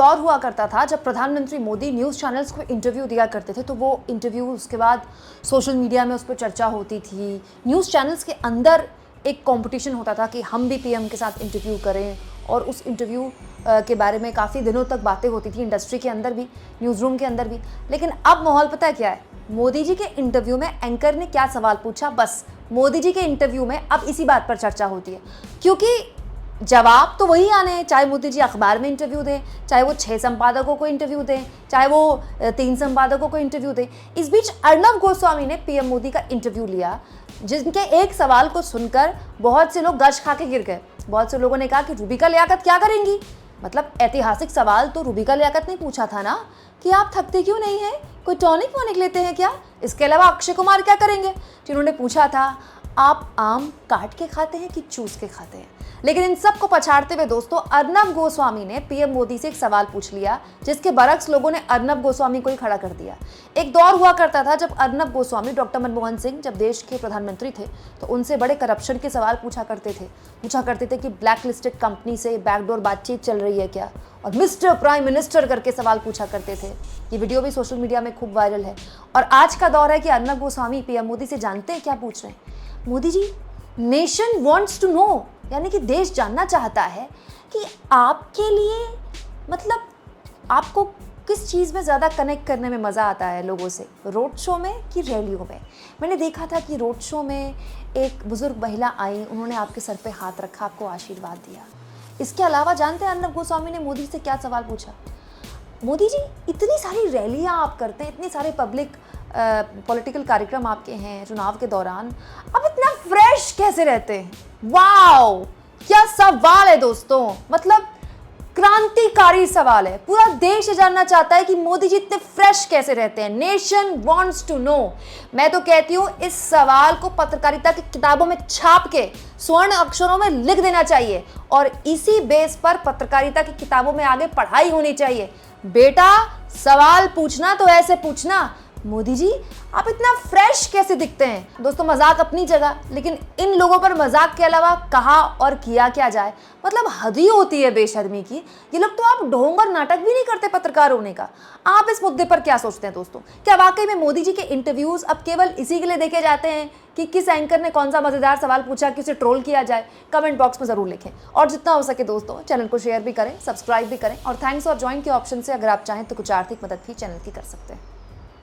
दौर हुआ करता था जब प्रधानमंत्री मोदी न्यूज़ चैनल्स को इंटरव्यू दिया करते थे, तो वो इंटरव्यू उसके बाद सोशल मीडिया में उस पर चर्चा होती थी। न्यूज़ चैनल्स के अंदर एक कंपटीशन होता था कि हम भी पीएम के साथ इंटरव्यू करें, और उस इंटरव्यू के बारे में काफ़ी दिनों तक बातें होती थी, इंडस्ट्री के अंदर भी, न्यूज़ रूम के अंदर भी। लेकिन अब माहौल पता है क्या है? मोदी जी के इंटरव्यू में एंकर ने क्या सवाल पूछा, बस मोदी जी के इंटरव्यू में अब इसी बात पर चर्चा होती है, क्योंकि जवाब तो वही आने हैं। चाहे मोदी जी अखबार में इंटरव्यू दें, चाहे वो 6 संपादकों को इंटरव्यू दें, चाहे वो 3 संपादकों को इंटरव्यू दें। इस बीच अर्नब गोस्वामी ने पीएम मोदी का इंटरव्यू लिया, जिनके एक सवाल को सुनकर बहुत से लोग गश खा के गिर गए। बहुत से लोगों ने कहा कि रूबिका लियाकत क्या करेंगी? मतलब ऐतिहासिक सवाल तो रूबिका लियाकत ने पूछा था ना, कि आप थकते क्यों नहीं हैं, कोई टॉनिक वॉनिक लेते हैं क्या? इसके अलावा अक्षय कुमार क्या करेंगे? जिन्होंने पूछा था आप आम काट के खाते हैं कि चूस के खाते हैं? लेकिन इन सब को पछाड़ते हुए दोस्तों, अर्नब गोस्वामी ने पीएम मोदी से एक सवाल पूछ लिया, जिसके बरक्स लोगों ने अर्नब गोस्वामी को ही खड़ा कर दिया। एक दौर हुआ करता था जब अर्नब गोस्वामी डॉक्टर मनमोहन सिंह जब देश के प्रधानमंत्री थे, तो उनसे बड़े करप्शन के सवाल पूछा करते थे कि ब्लैक लिस्टेड कंपनी से बैकडोर बातचीत चल रही है क्या, और मिस्टर प्राइम मिनिस्टर करके सवाल पूछा करते थे। ये वीडियो भी सोशल मीडिया में खूब वायरल है। और आज का दौर है कि अर्नब गोस्वामी पीएम मोदी से जानते हैं क्या पूछ रहे हैं? Modi ji, nation wants to know, यानी कि देश जानना चाहता है कि आपके लिए, मतलब आपको किस चीज़ में ज़्यादा कनेक्ट करने में मज़ा आता है लोगों से, रोड शो में कि रैलियों में? मैंने देखा था कि रोड शो में एक बुजुर्ग महिला आई, उन्होंने आपके सर पे हाथ रखा, आपको आशीर्वाद दिया। इसके अलावा जानते हैं अर्नब गोस्वामी ने मोदी से क्या सवाल पूछा? मोदी जी, इतनी सारी रैलियां आप करते हैं, इतने सारे पब्लिक पॉलिटिकल कार्यक्रम आपके हैं चुनाव के दौरान, आप इतना फ्रेश कैसे रहते हैं? वाओ, क्या सवाल है दोस्तों, मतलब क्रांतिकारी सवाल है। पूरा देश ये जानना चाहता है कि मोदी जी इतने फ्रेश कैसे रहते हैं। Nation wants to know. मैं तो कहती हूं इस सवाल को पत्रकारिता की किताबों में छाप के स्वर्ण अक्षरों में लिख देना चाहिए, और इसी बेस पर पत्रकारिता की किताबों में आगे पढ़ाई होनी चाहिए। बेटा, सवाल पूछना तो ऐसे पूछना, मोदी जी आप इतना फ्रेश कैसे दिखते हैं? दोस्तों, मजाक अपनी जगह, लेकिन इन लोगों पर मजाक के अलावा कहा और किया क्या जाए, मतलब हद ही होती है बेशर्मी की। ये लोग तो आप ढोंग और नाटक भी नहीं करते पत्रकार होने का। आप इस मुद्दे पर क्या सोचते हैं दोस्तों? क्या वाकई में मोदी जी के इंटरव्यूज अब केवल इसी के लिए देखे जाते हैं कि किस एंकर ने कौन सा मजेदार सवाल पूछा कि उसे ट्रोल किया जाए? कमेंट बॉक्स में जरूर लिखें, और जितना हो सके दोस्तों चैनल को शेयर भी करें, सब्सक्राइब भी करें, और थैंक्स और ज्वाइन के ऑप्शन से अगर आप चाहें तो कुछ आर्थिक मदद भी चैनल की कर सकते हैं।